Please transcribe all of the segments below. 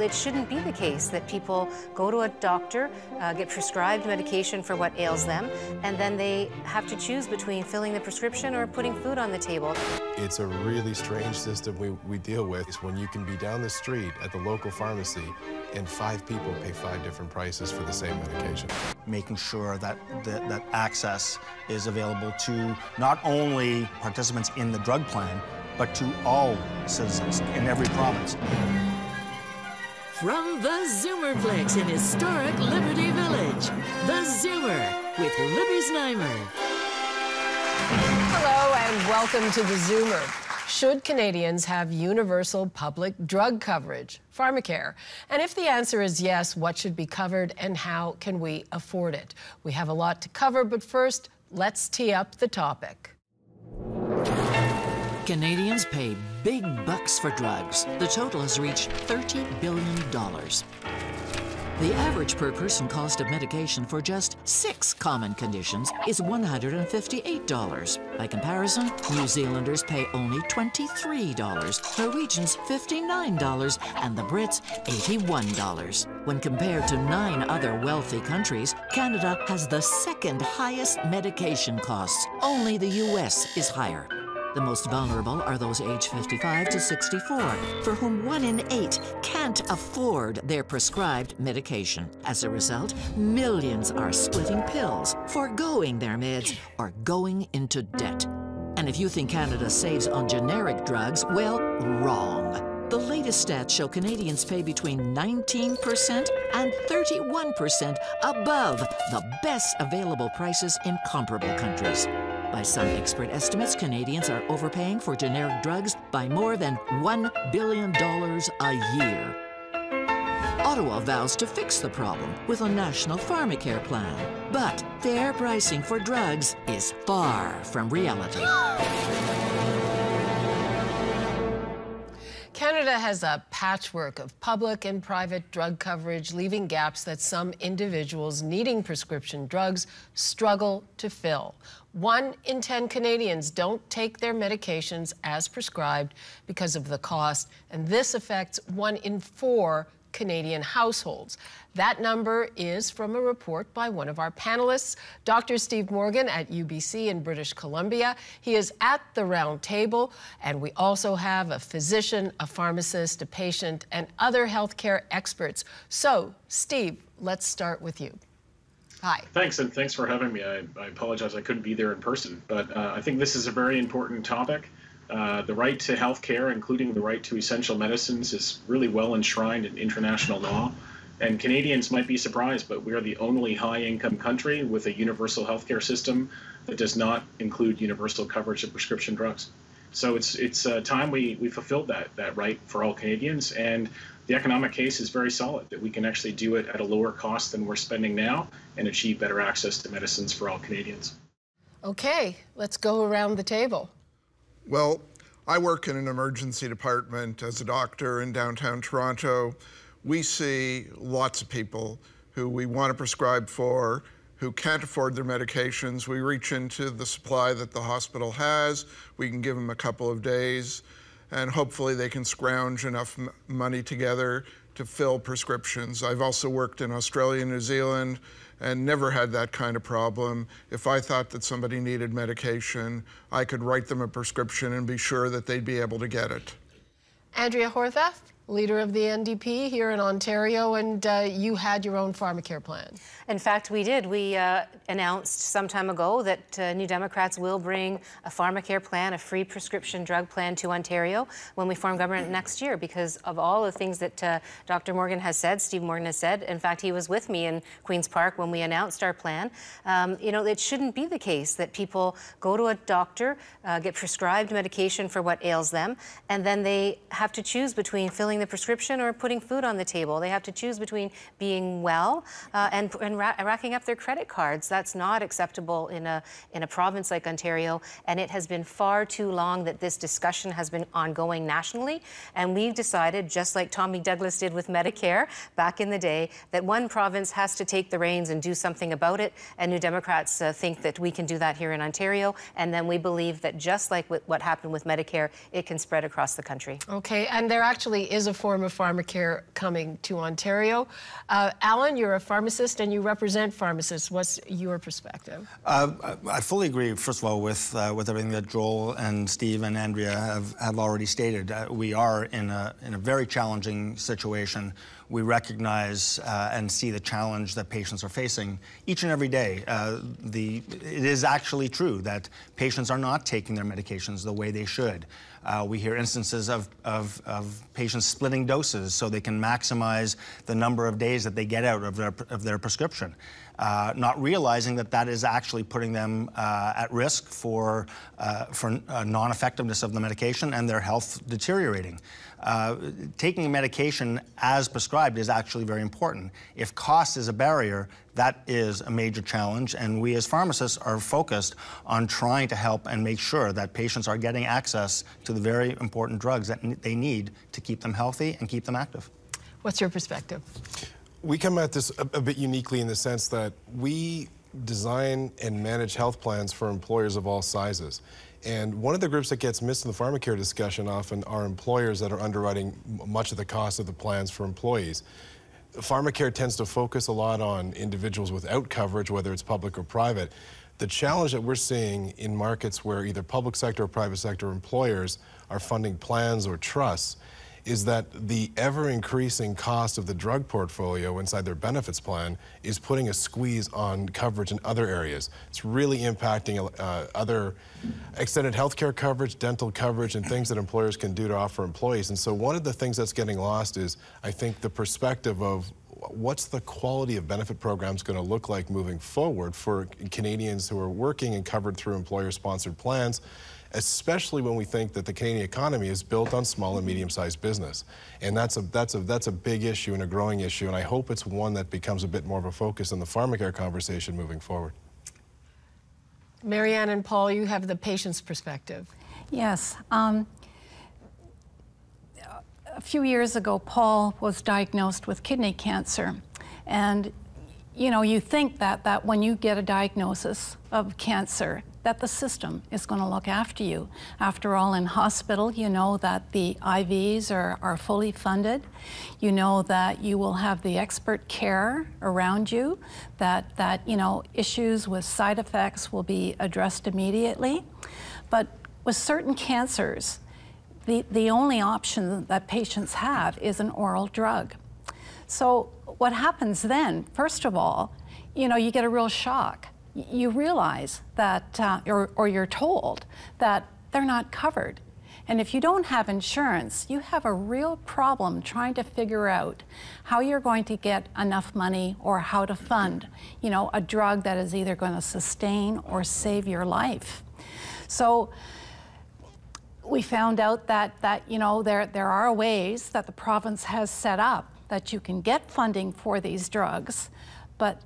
it shouldn't be the case that people go to a doctor, get prescribed medication for what ails them, and then they have to choose between filling the prescription or putting food on the table. It's a really strange system we deal with. It's when you can be down the street at the local pharmacy and 5 people pay 5 different prices for the same medication. Making sure that access is available to not only participants in the drug plan, but to all citizens in every province. From the Zoomerplex in historic Liberty Village, the Zoomer with Libby Znaimer. Hello and welcome to the Zoomer. Should Canadians have universal public drug coverage, Pharmacare? And if the answer is yes, what should be covered and how can we afford it? We have a lot to cover, but first, let's tee up the topic. Canadians pay big bucks for drugs. The total has reached $30 billion. The average per-person cost of medication for just 6 common conditions is $158. By comparison, New Zealanders pay only $23, Norwegians $59, and the Brits $81. When compared to 9 other wealthy countries, Canada has the second highest medication costs. Only the US is higher. The most vulnerable are those aged 55 to 64, for whom 1 in 8 can't afford their prescribed medication. As a result, millions are splitting pills, foregoing their meds, or going into debt. And if you think Canada saves on generic drugs, well, wrong. The latest stats show Canadians pay between 19% and 31% above the best available prices in comparable countries. By some expert estimates, Canadians are overpaying for generic drugs by more than $1 billion a year. Ottawa vows to fix the problem with a national Pharmacare plan, but fair pricing for drugs is far from reality. Canada has a patchwork of public and private drug coverage, leaving gaps that some individuals needing prescription drugs struggle to fill. 1 in 10 Canadians don't take their medications as prescribed because of the cost, and this affects 1 in 4 Canadian households. That number is from a report by one of our panelists, Dr. Steve Morgan at UBC in British Columbia. He is at the round table, and we also have a physician, a pharmacist, a patient, and other healthcare experts. So, Steve, let's start with you. Hi. Thanks, and thanks for having me. I apologize I couldn't be there in person, but I think this is a very important topic. The right to health care, including the right to essential medicines, is really well enshrined in international law. And Canadians might be surprised, but we are the only high-income country with a universal healthcare system that does not include universal coverage of prescription drugs. So it's time we fulfilled that right for all Canadians, and the economic case is very solid that we can actually do it at a lower cost than we're spending now and achieve better access to medicines for all Canadians. Okay, let's go around the table. Well, I work in an emergency department as a doctor in downtown Toronto. We see lots of people who we want to prescribe for, who can't afford their medications. We reach into the supply that the hospital has. We can give them a couple of days, and hopefully they can scrounge enough money together to fill prescriptions. I've also worked in Australia and New Zealand and never had that kind of problem. If I thought that somebody needed medication, I could write them a prescription and be sure that they'd be able to get it. Andrea Horwath, leader of the NDP here in Ontario, and you had your own Pharmacare plan. In fact, we did. We announced some time ago that New Democrats will bring a Pharmacare plan, a free prescription drug plan to Ontario when we form government next year, because of all the things that Dr. Morgan has said, Steve Morgan has said. In fact, he was with me in Queen's Park when we announced our plan. You know, it shouldn't be the case that people go to a doctor, get prescribed medication for what ails them, and then they have to choose between filling the prescription or putting food on the table. They have to choose between being well and racking up their credit cards. That's not acceptable in a province like Ontario, and it has been far too long that this discussion has been ongoing nationally. And we've decided, just like Tommy Douglas did with Medicare back in the day, that one province has to take the reins and do something about it. And New Democrats think that we can do that here in Ontario. And then we believe that just like what happened with Medicare, it can spread across the country. Okay, and there actually is is a form of pharmacare coming to Ontario. Allan, you're a pharmacist and you represent pharmacists. What's your perspective? I fully agree, first of all, with everything that Joel and Steve and Andrea have already stated. We are in a very challenging situation. We recognize and see the challenge that patients are facing each and every day. It is actually true that patients are not taking their medications the way they should. We hear instances of patients splitting doses so they can maximize the number of days that they get out of their prescription, not realizing that that is actually putting them at risk for non-effectiveness of the medication and their health deteriorating. Taking a medication as prescribed is actually very important. If cost is a barrier, that is a major challenge, and we as pharmacists are focused on trying to help and make sure that patients are getting access to the very important drugs that they need to keep them healthy and keep them active. What's your perspective? We come at this a bit uniquely in the sense that we design and manage health plans for employers of all sizes. And one of the groups that gets missed in the Pharmacare discussion often are employers that are underwriting much of the cost of the plans for employees. Pharmacare tends to focus a lot on individuals without coverage, whether it's public or private. The challenge that we're seeing in markets where either public sector or private sector employers are funding plans or trusts is that the ever-increasing cost of the drug portfolio inside their benefits plan is putting a squeeze on coverage in other areas. It's really impacting other extended healthcare coverage, dental coverage, and things that employers can do to offer employees. And so one of the things that's getting lost is, I think, the perspective of what's the quality of benefit programs going to look like moving forward for Canadians who are working and covered through employer-sponsored plans, especially when we think that the Canadian economy is built on small and medium-sized business. And that's a big issue and a growing issue, and I hope it's one that becomes a bit more of a focus in the Pharmacare conversation moving forward. Marianne and Paul, you have the patient's perspective. Yes. A few years ago, Paul was diagnosed with kidney cancer. And, you know, you think that when you get a diagnosis of cancer, that the system is going to look after you. After all, in hospital, you know that the IVs are fully funded. You know that you will have the expert care around you, that you know, issues with side effects will be addressed immediately. But with certain cancers, the only option that patients have is an oral drug. So what happens then, first of all, you know, you get a real shock. You realize that, or you're told that they're not covered. And if you don't have insurance, you have a real problem trying to figure out how you're going to get enough money or how to fund, you know, a drug that is either going to sustain or save your life. So we found out that you know, there are ways that the province has set up that you can get funding for these drugs, but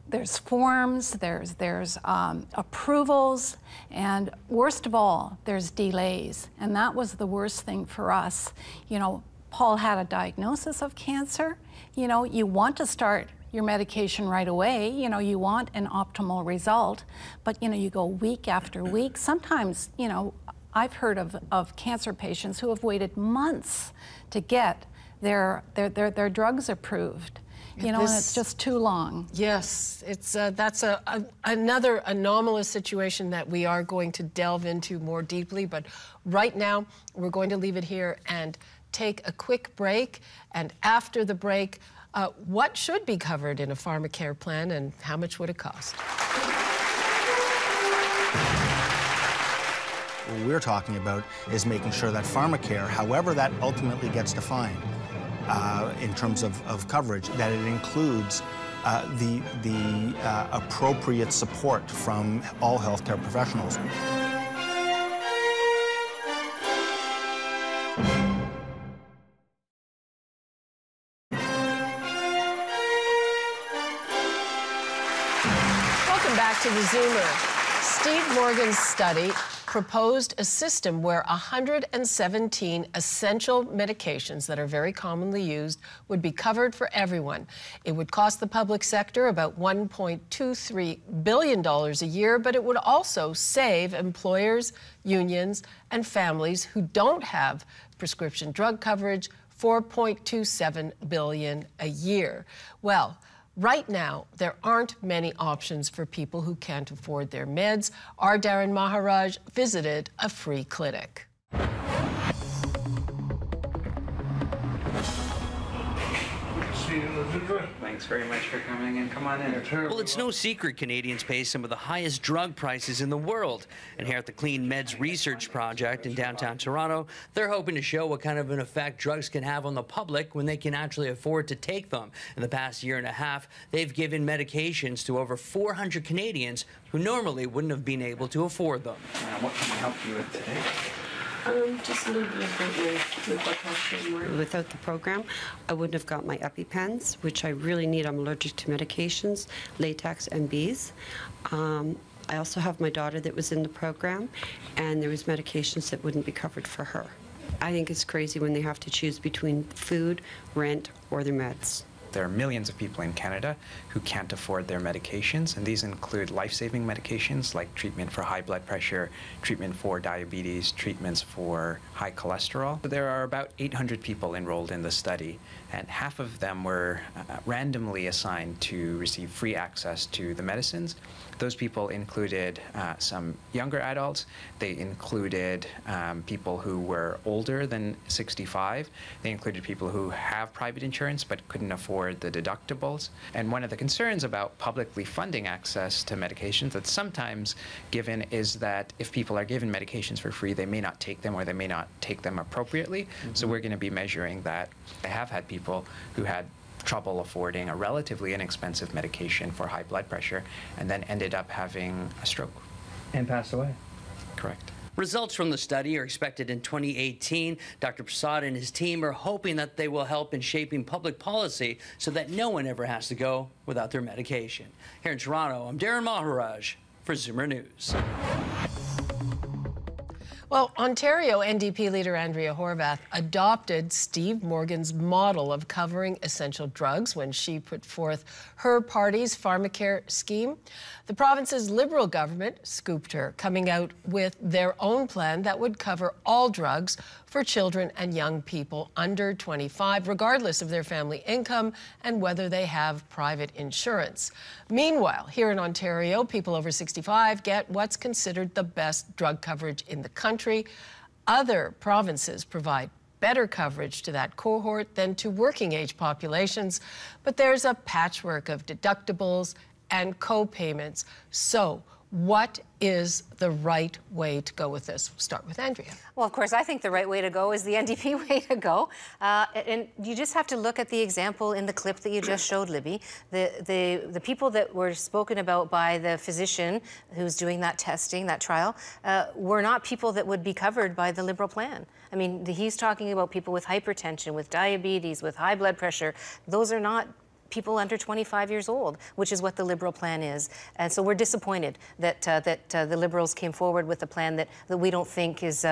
there's forms, there's approvals, and worst of all, there's delays. And that was the worst thing for us. You know, Paul had a diagnosis of cancer. You know, you want to start your medication right away. You know, you want an optimal result, but you know, you go week after week. Sometimes, you know, I've heard of cancer patients who have waited months to get their drugs approved. You know, and it's just too long. Yes, it's that's another anomalous situation that we are going to delve into more deeply. But right now, we're going to leave it here and take a quick break. And after the break, what should be covered in a Pharmacare plan and how much would it cost? What we're talking about is making sure that Pharmacare, however that ultimately gets defined, in terms of coverage, that it includes the appropriate support from all healthcare professionals. Welcome back to theZoomer. Steve Morgan's study proposed a system where 117 essential medications that are very commonly used would be covered for everyone. It would cost the public sector about $1.23 billion a year, but it would also save employers, unions, and families who don't have prescription drug coverage, $4.27 billion a year. Well, right now, there aren't many options for people who can't afford their meds. Our Darren Maharaj visited a free clinic. Thanks very much for coming and come on in. Well, it's no secret Canadians pay some of the highest drug prices in the world. And here at the Clean Meds Research Project in downtown Toronto, they're hoping to show what kind of an effect drugs can have on the public when they can actually afford to take them. In the past year and a half, they've given medications to over 400 Canadians who normally wouldn't have been able to afford them. What can I help you with today? Just a little bit of my blood pressure. Without the program, I wouldn't have got my EpiPens, which I really need. I'm allergic to medications, latex and bees. I also have my daughter that was in the program, and there was medications that wouldn't be covered for her. I think it's crazy when they have to choose between food, rent, or their meds. There are millions of people in Canada who can't afford their medications, and these include life-saving medications like treatment for high blood pressure, treatment for diabetes, treatments for high cholesterol. There are about 800 people enrolled in the study, and half of them were randomly assigned to receive free access to the medicines. Those people included some younger adults. They included people who were older than 65. They included people who have private insurance but couldn't afford the deductibles. And one of the concerns about publicly funding access to medications that's sometimes given is that if people are given medications for free, they may not take them or they may not take them appropriately. Mm-hmm. So we're going to be measuring that. I have had people who had trouble affording a relatively inexpensive medication for high blood pressure and then ended up having a stroke. And passed away. Correct. Results from the study are expected in 2018. Dr. Prasad and his team are hoping that they will help in shaping public policy so that no one ever has to go without their medication. Here in Toronto, I'm Darren Maharaj for Zoomer News. Well, Ontario NDP leader Andrea Horwath adopted Steve Morgan's model of covering essential drugs when she put forth her party's Pharmacare scheme. The province's Liberal government scooped her, coming out with their own plan that would cover all drugs for children and young people under 25, regardless of their family income and whether they have private insurance. Meanwhile, here in Ontario, people over 65 get what's considered the best drug coverage in the country. Other provinces provide better coverage to that cohort than to working-age populations, but there's a patchwork of deductibles and co-payments. So what is the right way to go with this? We'll start with Andrea. Well, of course, I think the right way to go is the NDP way to go. And you just have to look at the example in the clip that you just showed, Libby. The people that were spoken about by the physician who's doing that testing, that trial, were not people that would be covered by the Liberal plan. I mean, he's talking about people with hypertension, with diabetes, with high blood pressure. Those are not people under 25 years old, which is what the Liberal plan is. And so we're disappointed that the Liberals came forward with a plan that we don't think is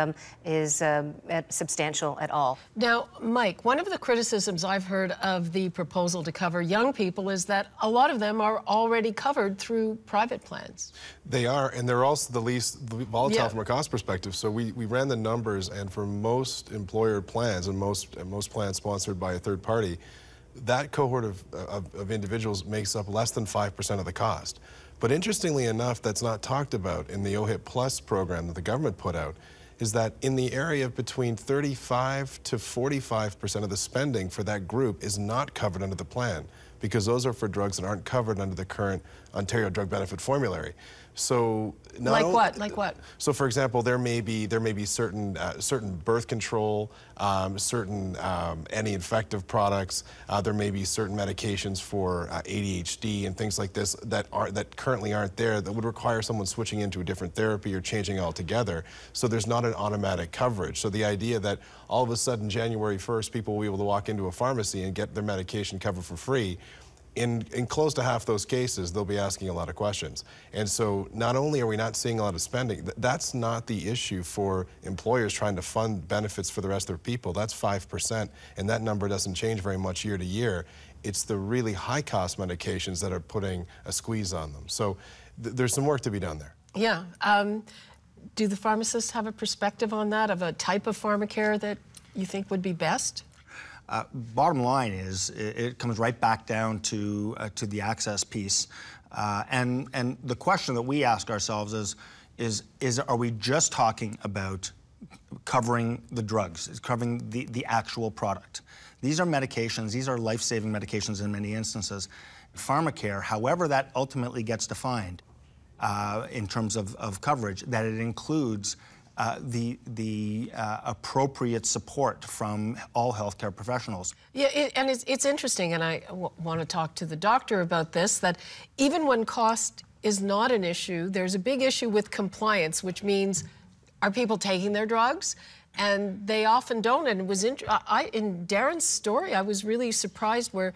substantial at all. Now, Mike, one of the criticisms I've heard of the proposal to cover young people is that a lot of them are already covered through private plans. They are, and they're also the least volatile from a cost perspective. So we ran the numbers, and for most employer plans and most plans sponsored by a third party, that cohort of individuals makes up less than 5% of the cost. But interestingly enough, that's not talked about in the OHIP Plus program that the government put out, is that in the area of between 35 to 45% of the spending for that group is not covered under the plan, because those are for drugs that aren't covered under the current Ontario Drug Benefit Formulary. So like what? Like what? So, for example, there may be certain birth control, certain anti-infective products. There may be certain medications for ADHD and things like this that currently aren't there, that would require someone switching into a different therapy or changing altogether. So there's not an automatic coverage. So the idea that all of a sudden January 1st people will be able to walk into a pharmacy and get their medication covered for free, in close to half those cases, they'll be asking a lot of questions. And so not only are we not seeing a lot of spending, that's not the issue for employers trying to fund benefits for the rest of their people. That's 5%, and that number doesn't change very much year to year. It's the really high-cost medications that are putting a squeeze on them. So there's some work to be done there. Yeah. Do the pharmacists have a perspective on that, of a type of Pharmacare that you think would be best? Bottom line is, it comes right back down to the access piece. And the question that we ask ourselves is are we just talking about covering the drugs, covering the actual product? These are medications, these are life-saving medications in many instances. Pharmacare, however that ultimately gets defined in terms of coverage, that it includes the appropriate support from all healthcare professionals. Yeah, and it's interesting, and I want to talk to the doctor about this, that even when cost is not an issue, there's a big issue with compliance, which means, are people taking their drugs? And they often don't. And it was in Darren's story, I was really surprised where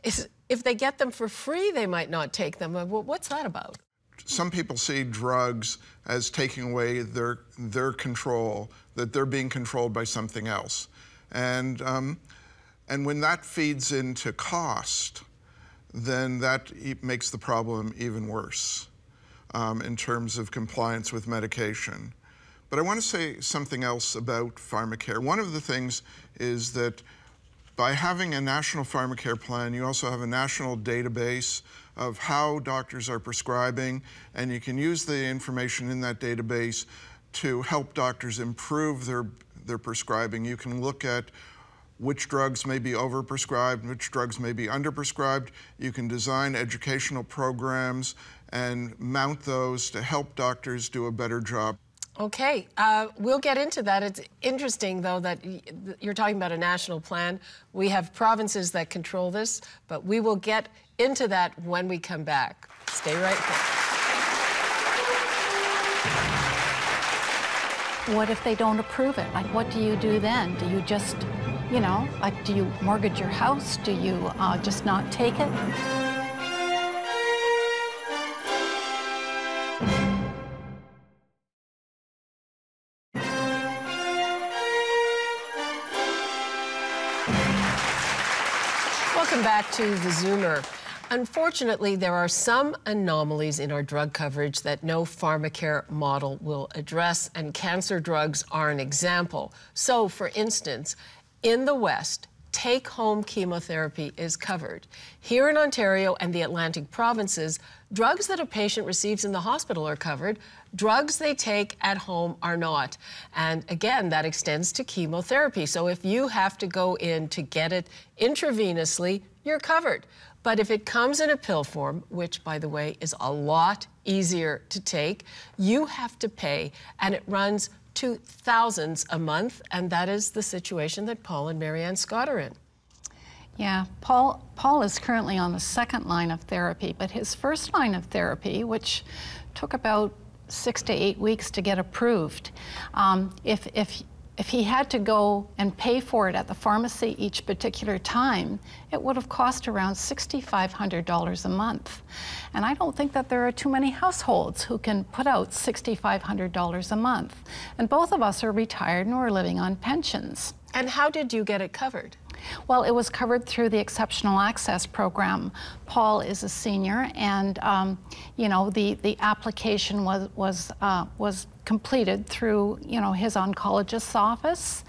if they get them for free, they might not take them. What's that about? Some people see drugs as taking away their control, that they're being controlled by something else. And when that feeds into cost, then that makes the problem even worse in terms of compliance with medication. But I want to say something else about Pharmacare. One of the things is that by having a national Pharmacare plan, you also have a national database of how doctors are prescribing, and you can use the information in that database to help doctors improve their prescribing. You can look at which drugs may be overprescribed, which drugs may be underprescribed. You can design educational programs and mount those to help doctors do a better job. Okay, we'll get into that. It's interesting, though, that you're talking about a national plan. We have provinces that control this, but we will get into that when we come back. Stay right there. What if they don't approve it? Like, what do you do then? Do you just, you know, like, do you mortgage your house? Do you just not take it? Welcome back to theZoomer. Unfortunately, there are some anomalies in our drug coverage that no Pharmacare model will address, and cancer drugs are an example. So, for instance, in the West, take-home chemotherapy is covered. Here in Ontario and the Atlantic provinces, drugs that a patient receives in the hospital are covered. Drugs they take at home are not. And again, that extends to chemotherapy. So if you have to go in to get it intravenously, you're covered. But if it comes in a pill form, which, by the way, is a lot easier to take, you have to pay, and it runs to thousands a month, and that is the situation that Paul and Marianne Scott are in. Yeah, Paul is currently on the second line of therapy, but his first line of therapy, which took about 6 to 8 weeks to get approved, if he had to go and pay for it at the pharmacy each particular time, it would have cost around $6,500 a month. And I don't think that there are too many households who can put out $6,500 a month. And both of us are retired and we're living on pensions. And how did you get it covered? Well, it was covered through the Exceptional Access Program. Paul is a senior, and you know, the application was completed through, you know, his oncologist's office.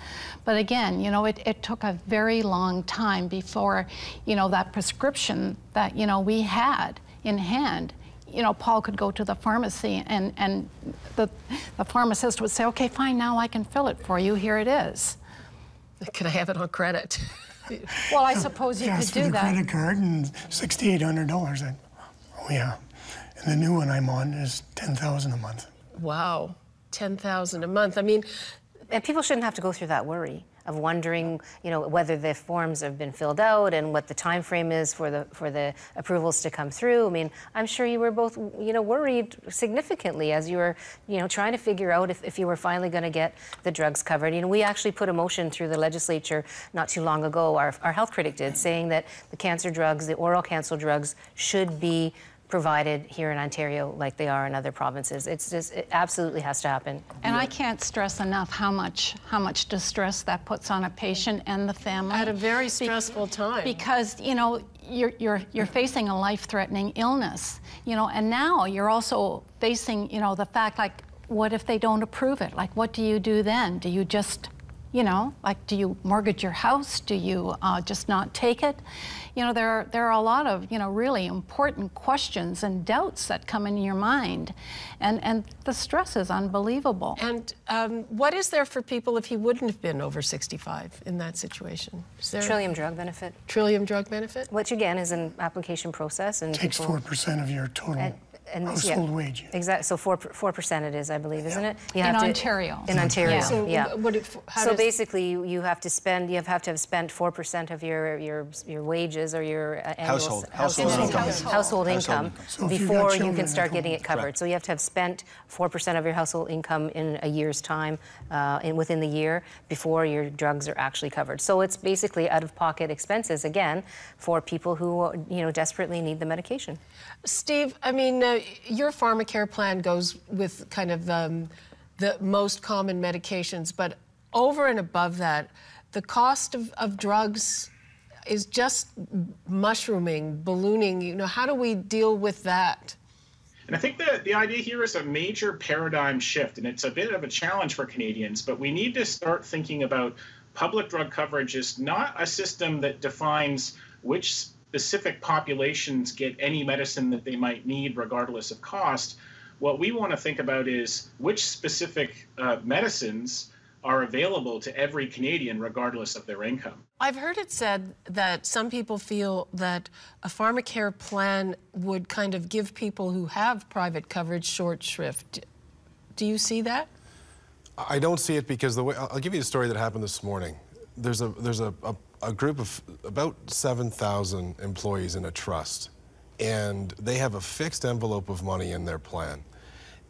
But again, you know, it took a very long time before, you know, that prescription that, you know, we had in hand, you know, Paul could go to the pharmacy and the pharmacist would say, okay, fine, now I can fill it for you, here it is. Can I have it on credit? Well, I suppose you could do that. Credit card and $6,800. Oh yeah, and the new one I'm on is $10,000 a month. Wow, $10,000 a month. I mean, and people shouldn't have to go through that worry of wondering, you know, whether the forms have been filled out and what the time frame is for the approvals to come through. I mean, I'm sure you were both, you know, worried significantly as you were, you know, trying to figure out if you were finally going to get the drugs covered. You know, we actually put a motion through the legislature not too long ago, our health critic did, saying that the cancer drugs, the oral cancer drugs, should be provided here in Ontario like they are in other provinces. It's just, it absolutely has to happen. And I can't stress enough how much distress that puts on a patient and the family. At a very stressful time. Because, you know, you're facing a life-threatening illness, you know, and now you're also facing, you know, the fact, like, what if they don't approve it? Like, what do you do then? Do you just You know, like, do you mortgage your house? Do you just not take it? You know, there are a lot of, you know, really important questions and doubts that come in your mind. And the stress is unbelievable. And what is there for people if he wouldn't have been over 65 in that situation? Is there Trillium drug benefit. Trillium drug benefit? Which, again, is an application process. And takes 4% of your total household wage. Exactly. So 4% it is, I believe, isn't it? You in have Ontario. In Ontario, So yeah. how basically, you have to spend. You have to have spent 4% of your wages or your annual household income So before you can start getting it covered. So you have to have spent 4% of your household income in a year's time, within the year, before your drugs are actually covered. So it's basically out-of-pocket expenses again for people who, you know, desperately need the medication. Steve, I mean, your Pharmacare plan goes with kind of the most common medications, but over and above that, the cost of drugs is just mushrooming, ballooning. You know, how do we deal with that? And I think that the idea here is a major paradigm shift, and it's a bit of a challenge for Canadians, but we need to start thinking about public drug coverage as not a system that defines which specific populations get any medicine that they might need regardless of cost. What we want to think about is which specific medicines are available to every Canadian regardless of their income. I've heard it said that some people feel that a Pharmacare plan would kind of give people who have private coverage short shrift. Do you see that? I don't see it because the way I'll give you a story that happened this morning. There's a group of about 7,000 employees in a trust, and they have a fixed envelope of money in their plan.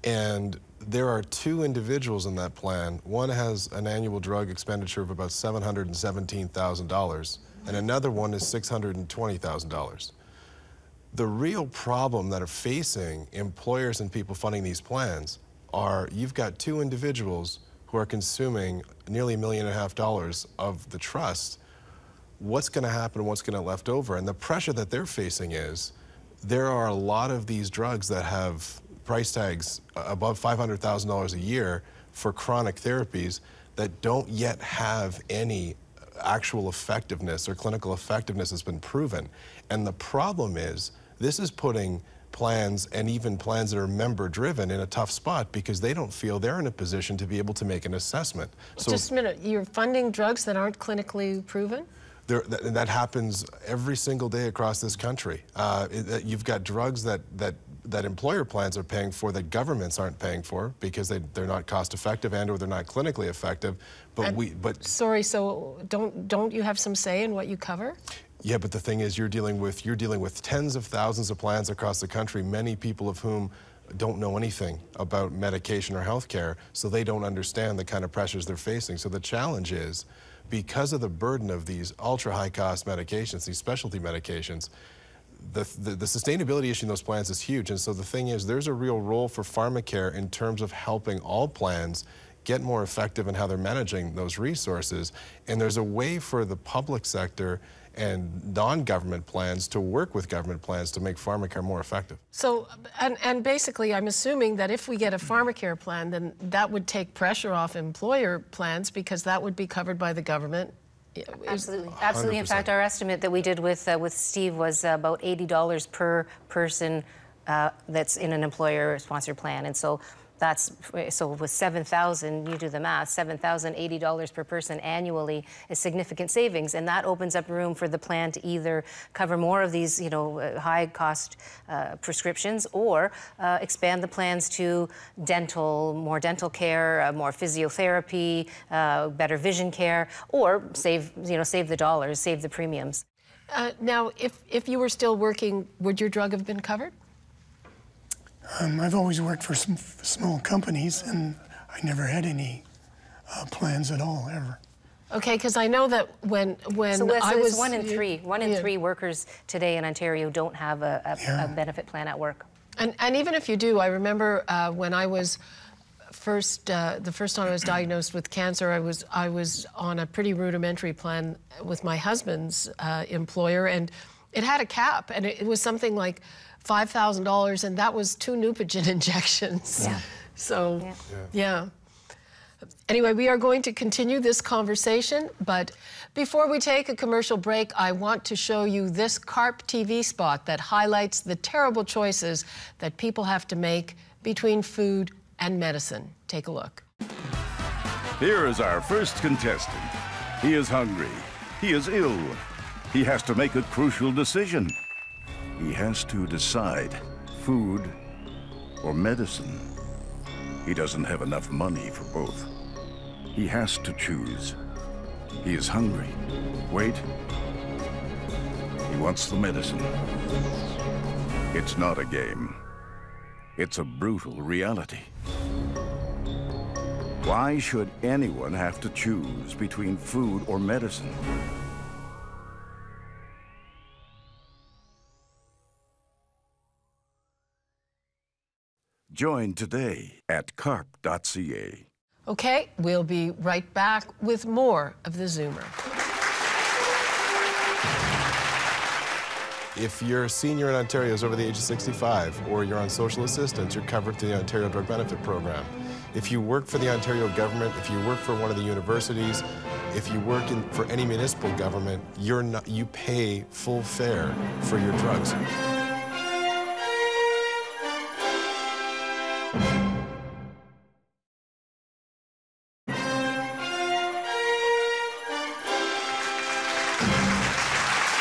And there are two individuals in that plan. One has an annual drug expenditure of about $717,000, and another one is $620,000. The real problem that are facing employers and people funding these plans are you've got two individuals who are consuming nearly $1.5 million of the trust. What's going to happen and what's going to be left over? And the pressure that they're facing is there are a lot of these drugs that have price tags above $500,000 a year for chronic therapies that don't yet have any actual effectiveness or clinical effectiveness has been proven. And the problem is this is putting plans and even plans that are member-driven in a tough spot because they don't feel they're in a position to be able to make an assessment. So just a minute, you're funding drugs that aren't clinically proven? That happens every single day across this country. You've got drugs that employer plans are paying for that governments aren't paying for because they're not cost effective and or they're not clinically effective. But sorry, so don't you have some say in what you cover? Yeah, but the thing is you're dealing with tens of thousands of plans across the country, many people of whom don't know anything about medication or health care, so they don't understand the kind of pressures they're facing. So the challenge is, because of the burden of these ultra-high cost medications, these specialty medications, the sustainability issue in those plans is huge. And so the thing is, there's a real role for Pharmacare in terms of helping all plans get more effective in how they're managing those resources. And there's a way for the public sector and non-government plans to work with government plans to make Pharmacare more effective. So, and basically, I'm assuming that if we get a Pharmacare plan, then that would take pressure off employer plans because that would be covered by the government. Absolutely, absolutely. 100%. In fact, our estimate that we did with Steve was about $80 per person that's in an employer-sponsored plan, and so with 7,000, you do the math, $7,080 per person annually is significant savings, and that opens up room for the plan to either cover more of these, high-cost prescriptions, or expand the plans to more dental care, more physiotherapy, better vision care, or save the dollars, save the premiums. Now, if you were still working, would your drug have been covered? I've always worked for some small companies, and I never had any plans at all, ever. Okay, because I know that when I was... one in three workers today in Ontario don't have a benefit plan at work. And even if you do, I remember when I was the first time I was diagnosed with cancer, I was on a pretty rudimentary plan with my husband's employer, and it had a cap, and it was something like $5,000, and that was 2 Neupogen injections. Yeah. So, yeah. Anyway, we are going to continue this conversation, but before we take a commercial break, I want to show you this CARP TV spot that highlights the terrible choices that people have to make between food and medicine. Take a look. Here is our first contestant. He is hungry. He is ill. He has to make a crucial decision. He has to decide food or medicine. He doesn't have enough money for both. He has to choose. He is hungry. Wait. He wants the medicine. It's not a game. It's a brutal reality. Why should anyone have to choose between food or medicine? Join today at carp.ca. Okay, we'll be right back with more of the Zoomer. If you're a senior in Ontario is over the age of 65, or you're on social assistance, you're covered through the Ontario Drug Benefit Program. If you work for the Ontario government, if you work for one of the universities, if you work for any municipal government, you pay full fare for your drugs.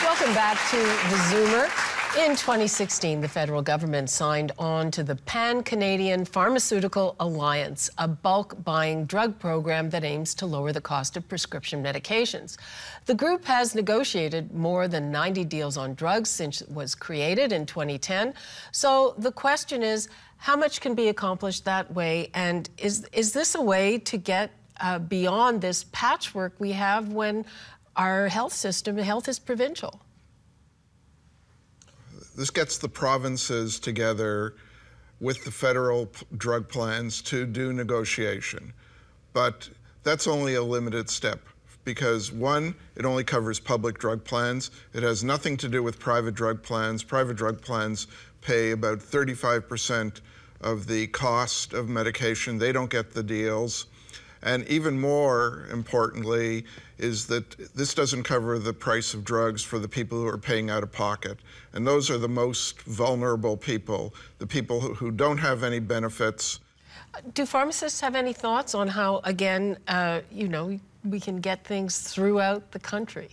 Welcome back to the Zoomer. In 2016, the federal government signed on to the PanCanadian Pharmaceutical Alliance, a bulk buying drug program that aims to lower the cost of prescription medications. The group has negotiated more than 90 deals on drugs since it was created in 2010. So the question is, how much can be accomplished that way? And is this a way to get beyond this patchwork we have when our health system, health is provincial? This gets the provinces together with the federal drug plans to do negotiation. But that's only a limited step because, one, it only covers public drug plans. It has nothing to do with private drug plans. Private drug plans pay about 35% of the cost of medication. They don't get the deals. And even more importantly is that this doesn't cover the price of drugs for the people who are paying out of pocket. And those are the most vulnerable people, the people who don't have any benefits. Do pharmacists have any thoughts on how, again, we can get things throughout the country?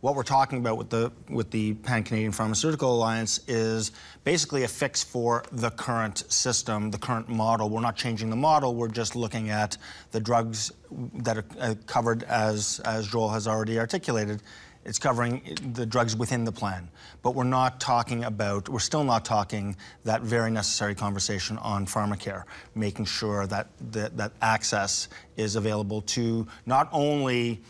What we're talking about with the Pan-Canadian Pharmaceutical Alliance is basically a fix for the current system, the current model. We're not changing the model, we're just looking at the drugs that are covered as Joel has already articulated. It's covering the drugs within the plan. But we're still not talking that very necessary conversation on Pharmacare, making sure that that access is available to not only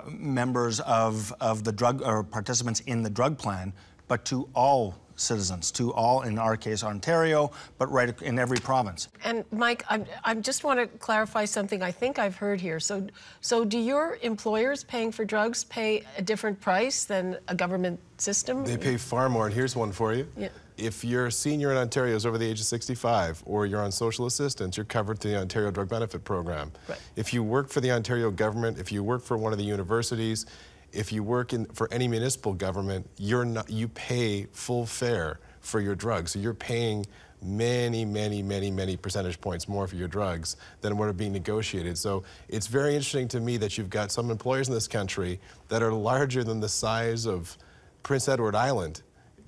members of the drug or participants in the drug plan, but to all citizens, to all, in our case, Ontario, but right in every province. And Mike, I just want to clarify something I think I've heard here. So do your employers paying for drugs pay a different price than a government system? They pay far more, and here's one for you. Yeah. If you're a senior in Ontario is over the age of 65, or you're on social assistance, you're covered through the Ontario Drug Benefit Program. Right. If you work for the Ontario government, if you work for one of the universities, if you work for any municipal government, you pay full fare for your drugs. So you're paying many percentage points more for your drugs than what are being negotiated. So it's very interesting to me that you've got some employers in this country that are larger than the size of Prince Edward Island.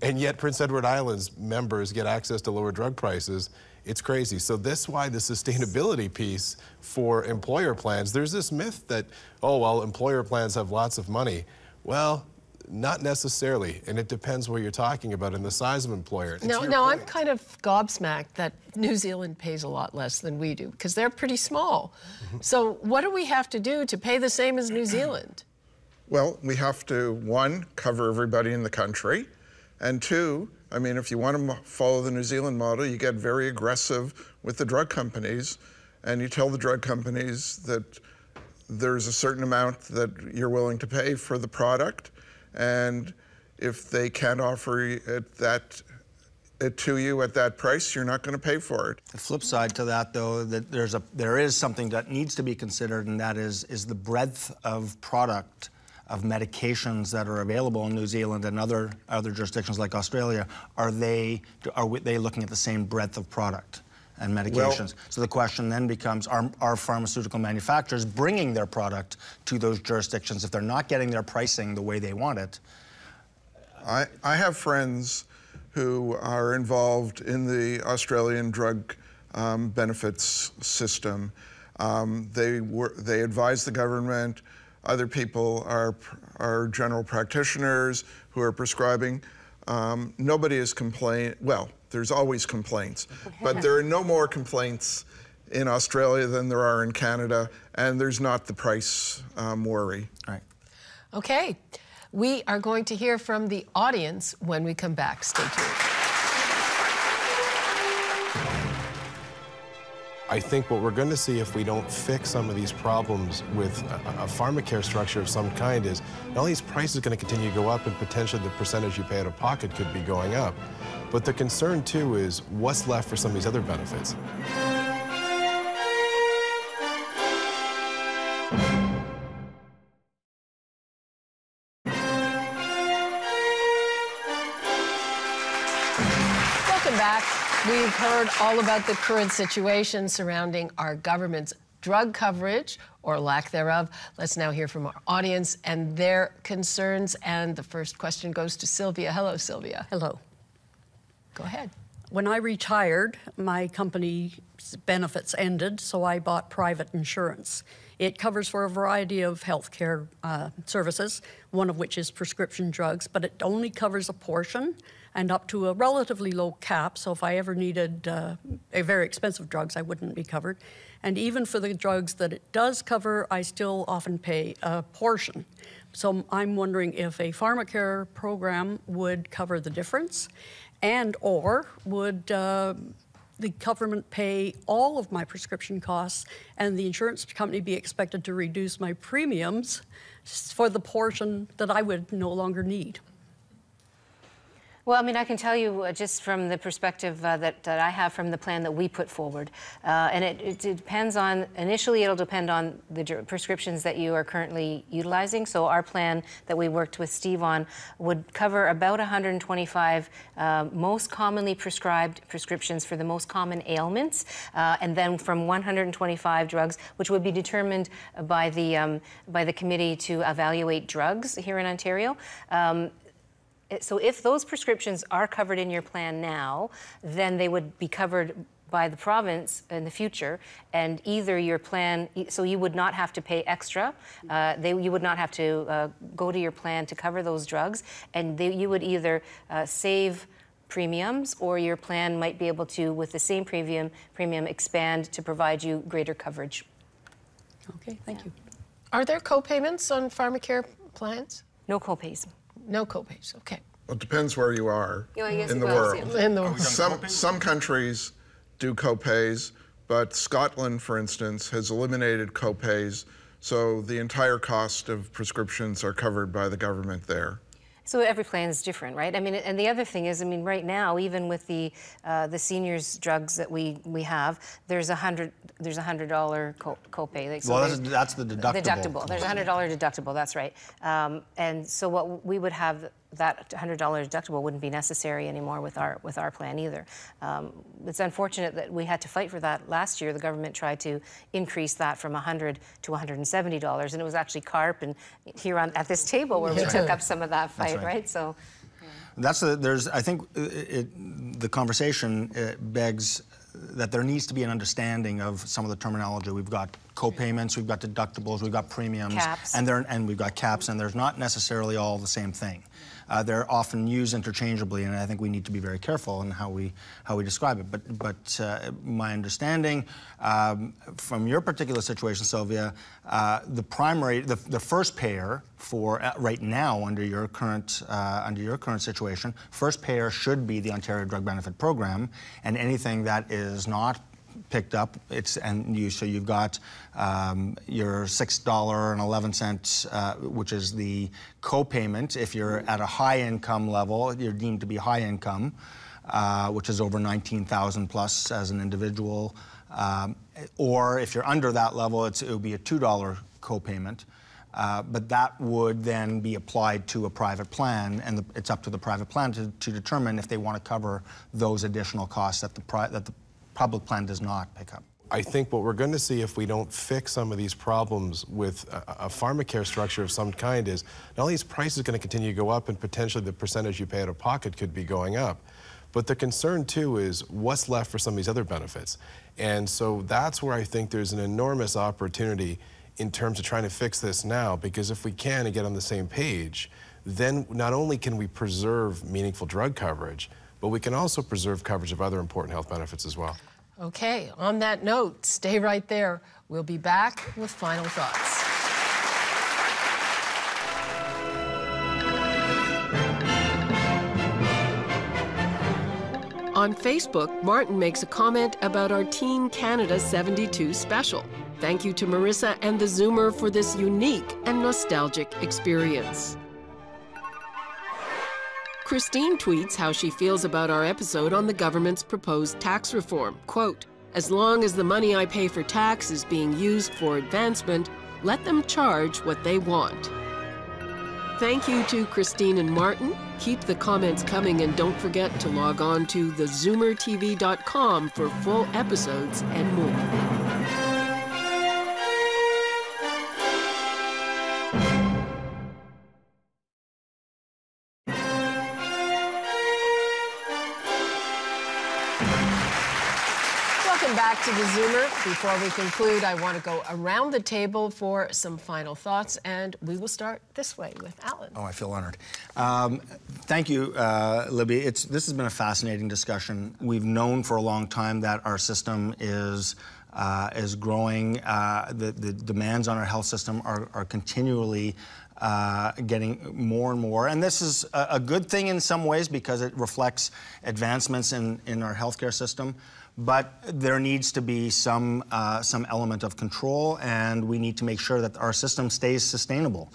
And yet Prince Edward Island's members get access to lower drug prices. It's crazy. So that's why the sustainability piece for employer plans, there's this myth that, oh, well, employer plans have lots of money. Well, not necessarily, and it depends what you're talking about and the size of employer. Now I'm kind of gobsmacked that New Zealand pays a lot less than we do, because they're pretty small. So what do we have to do to pay the same as New Zealand? Well, we have to, one, cover everybody in the country, and two, I mean, if you want to follow the New Zealand model, you get very aggressive with the drug companies, and you tell the drug companies that there's a certain amount that you're willing to pay for the product, and if they can't offer it that it to you at that price, you're not going to pay for it. The flip side to that, though, that there is something that needs to be considered, and that is the breadth of product of medications that are available in New Zealand and other jurisdictions like Australia. Are they looking at the same breadth of product and medications? Well, so the question then becomes, are pharmaceutical manufacturers bringing their product to those jurisdictions if they're not getting their pricing the way they want it? I have friends who are involved in the Australian drug benefits system. They advise the government. Other people are general practitioners who are prescribing. Nobody is complaining. Well, there's always complaints, but there are no more complaints in Australia than there are in Canada, and there's not the price worry. Right. Okay. We are going to hear from the audience when we come back. Stay tuned. I think what we're going to see if we don't fix some of these problems with a Pharmacare structure of some kind is not only is prices going to continue to go up and potentially the percentage you pay out of pocket could be going up, but the concern too is what's left for some of these other benefits. We've heard all about the current situation surrounding our government's drug coverage, or lack thereof. Let's now hear from our audience and their concerns. And the first question goes to Sylvia. Hello, Sylvia. Hello. Go ahead. When I retired, my company's benefits ended, so I bought private insurance. It covers for a variety of healthcare services, one of which is prescription drugs, but it only covers a portion and up to a relatively low cap, so if I ever needed very expensive drugs, I wouldn't be covered. And even for the drugs that it does cover, I still often pay a portion. So I'm wondering if a Pharmacare program would cover the difference, and or would the government pay all of my prescription costs and the insurance company be expected to reduce my premiums for the portion that I would no longer need? Well, I mean, I can tell you just from the perspective that I have from the plan that we put forward. And it depends on, initially it'll depend on the prescriptions that you are currently utilizing. So our plan that we worked with Steve on would cover about 125 most commonly prescribed prescriptions for the most common ailments. And then from 125 drugs, which would be determined by the committee to evaluate drugs here in Ontario. So if those prescriptions are covered in your plan now, then they would be covered by the province in the future, and either your plan, so you would not have to pay extra, you would not have to go to your plan to cover those drugs, and you would either save premiums, or your plan might be able to, with the same premium, expand to provide you greater coverage. Okay, thank you. Are there co-payments on Pharmacare plans? No co-pays. No co-pays, okay. Well, it depends where you are in the world. In the world. Some countries do co-pays, but Scotland, for instance, has eliminated co-pays, so the entire cost of prescriptions are covered by the government there. So every plan is different, right? I mean, and the other thing is, I mean, right now, even with the seniors drugs that we have, there's $100 copay. So well, that's the deductible. The deductible. There's a $100 deductible. That's right. And so what we would have, that $100 deductible wouldn't be necessary anymore with our plan either. It's unfortunate that we had to fight for that last year. The government tried to increase that from $100 to $170, and it was actually CARP and here at this table where we took up some of that fight, right? So. Yeah. I think the conversation begs that there needs to be an understanding of some of the terminology. We've got co-payments, we've got deductibles, we've got premiums, caps. and we've got caps, and there's not necessarily all the same thing. They're often used interchangeably, and I think we need to be very careful in how we describe it. But my understanding from your particular situation, Sylvia, the first payer for right now under your current situation, first payer should be the Ontario Drug Benefit Program, and anything that is not picked up, so you've got your $6.11, which is the co-payment. If you're at a high income level, you're deemed to be high income. which is over 19,000 plus as an individual. Or if you're under that level, it would be a $2 copayment. But that would then be applied to a private plan, and it's up to the private plan to determine if they want to cover those additional costs that the public plan does not pick up. I think what we're going to see if we don't fix some of these problems with a Pharmacare structure of some kind is not only is prices going to continue to go up and potentially the percentage you pay out of pocket could be going up, but the concern too is what's left for some of these other benefits. And so that's where I think there's an enormous opportunity in terms of trying to fix this now, because if we can and get on the same page, then not only can we preserve meaningful drug coverage, but we can also preserve coverage of other important health benefits as well. Okay, on that note, stay right there. We'll be back with final thoughts. On Facebook, Martin makes a comment about our Teen Canada 72 special. Thank you to Marissa and theZoomer for this unique and nostalgic experience. Christine tweets how she feels about our episode on the government's proposed tax reform. Quote, "As long as the money I pay for tax is being used for advancement, let them charge what they want." Thank you to Christine and Martin. Keep the comments coming and don't forget to log on to thezoomertv.com for full episodes and more. Back to theZoomer. Before we conclude, I want to go around the table for some final thoughts, and we will start this way with Allan. Oh, I feel honored. Thank you, Libby. This has been a fascinating discussion. We've known for a long time that our system is growing. The demands on our health system are continually getting more and more. And this is a good thing in some ways because it reflects advancements in our healthcare system. But there needs to be some element of control, and we need to make sure that our system stays sustainable.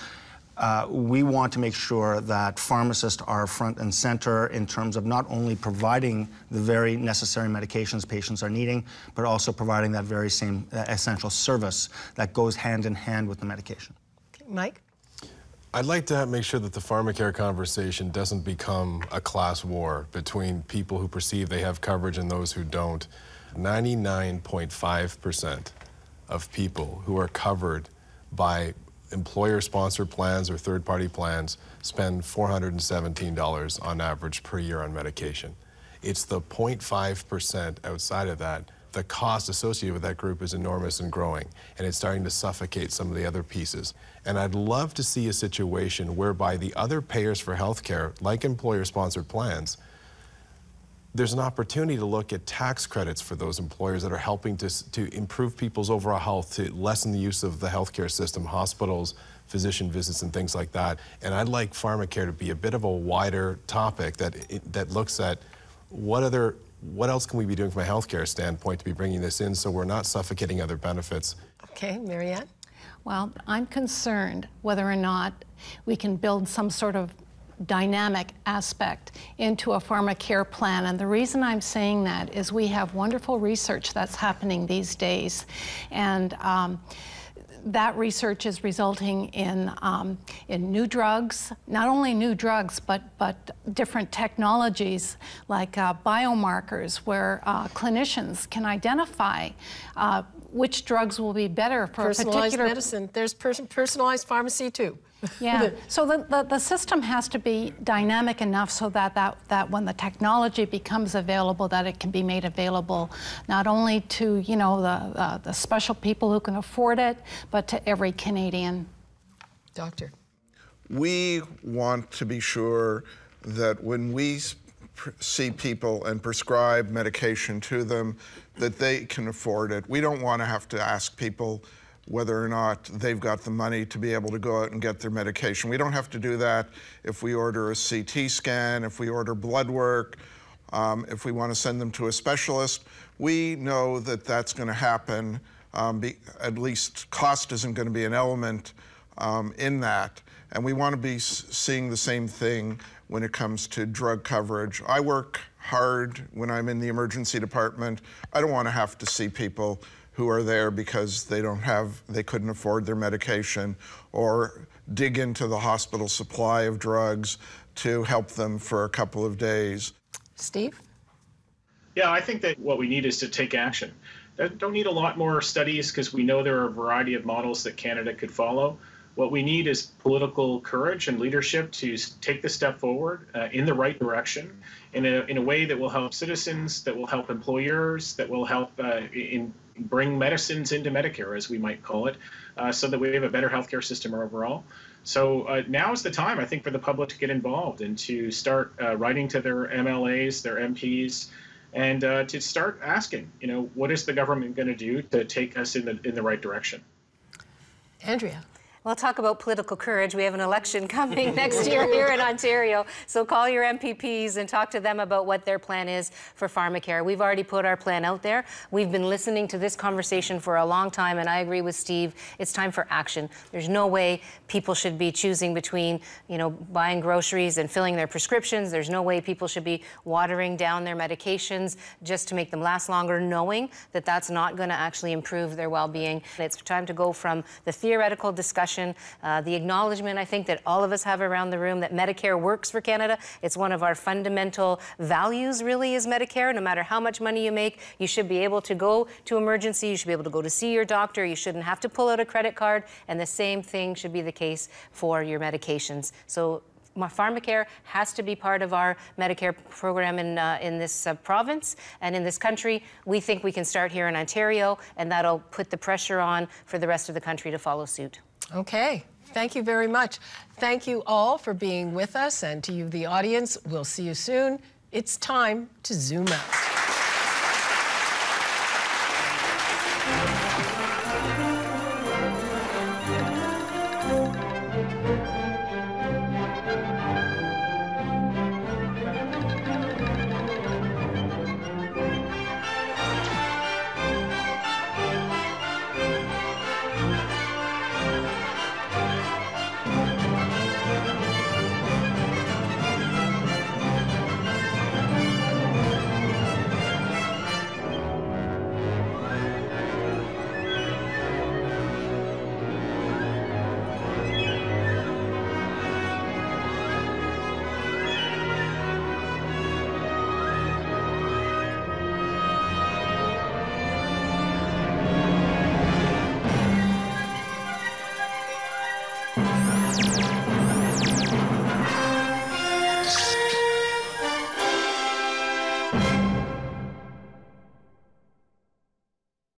We want to make sure that pharmacists are front and center in terms of not only providing the very necessary medications patients are needing, but also providing that very same essential service that goes hand in hand with the medication. Okay, Mike? I'd like to make sure that the Pharmacare conversation doesn't become a class war between people who perceive they have coverage and those who don't. 99.5% of people who are covered by employer-sponsored plans or third-party plans spend $417 on average per year on medication. It's the 0.5% outside of that. The cost associated with that group is enormous and growing, and it's starting to suffocate some of the other pieces. And I'd love to see a situation whereby the other payers for healthcare, like employer-sponsored plans, there's an opportunity to look at tax credits for those employers that are helping to improve people's overall health, to lessen the use of the healthcare system, hospitals, physician visits, and things like that. And I'd like Pharmacare to be a bit of a wider topic that looks at what else can we be doing from a healthcare standpoint to be bringing this in so we're not suffocating other benefits. Okay, Marianne? Well, I'm concerned whether or not we can build some sort of dynamic aspect into a Pharmacare plan. And the reason I'm saying that is we have wonderful research that's happening these days. And that research is resulting in new drugs, not only new drugs, but different technologies like biomarkers where clinicians can identify which drugs will be better for personalized a particular medicine. There's personalized pharmacy too. Yeah, so the system has to be dynamic enough so that when the technology becomes available, that it can be made available not only to, you know, the special people who can afford it, but to every Canadian. Doctor. We want to be sure that when we see people and prescribe medication to them, that they can afford it. We don't want to have to ask people whether or not they've got the money to be able to go out and get their medication. We don't have to do that if we order a CT scan, if we order blood work, if we want to send them to a specialist. We know that that's going to happen. At least cost isn't going to be an element in that. And we want to be seeing the same thing when it comes to drug coverage. I work hard when I'm in the emergency department. I don't want to have to see people who are there because they couldn't afford their medication, or dig into the hospital supply of drugs to help them for a couple of days. Steve? Yeah, I think that what we need is to take action. Don't need a lot more studies, because we know there are a variety of models that Canada could follow. What we need is political courage and leadership to take the step forward in the right direction, in a way that will help citizens, that will help employers, that will help bring medicines into Medicare, as we might call it, so that we have a better healthcare system overall. So now is the time, I think, for the public to get involved and to start writing to their MLAs, their MPs, and to start asking, what is the government going to do to take us in the right direction? Andrea? Well, talk about political courage. We have an election coming next year here in Ontario. So call your MPPs and talk to them about what their plan is for Pharmacare. We've already put our plan out there. We've been listening to this conversation for a long time, and I agree with Steve. It's time for action. There's no way people should be choosing between, buying groceries and filling their prescriptions. There's no way people should be watering down their medications just to make them last longer, knowing that that's not going to actually improve their well-being. It's time to go from the theoretical discussion, the acknowledgement, I think, that all of us have around the room, that Medicare works for Canada. It's one of our fundamental values, really, is Medicare. No matter how much money you make, you should be able to go to emergency. You should be able to go to see your doctor. You shouldn't have to pull out a credit card. And the same thing should be the case for your medications. So Pharmacare has to be part of our Medicare program in this province and in this country. We think we can start here in Ontario, and that'll put the pressure on for the rest of the country to follow suit. Okay. Thank you very much. Thank you all for being with us, and to you, the audience, we'll see you soon. It's time to zoom out.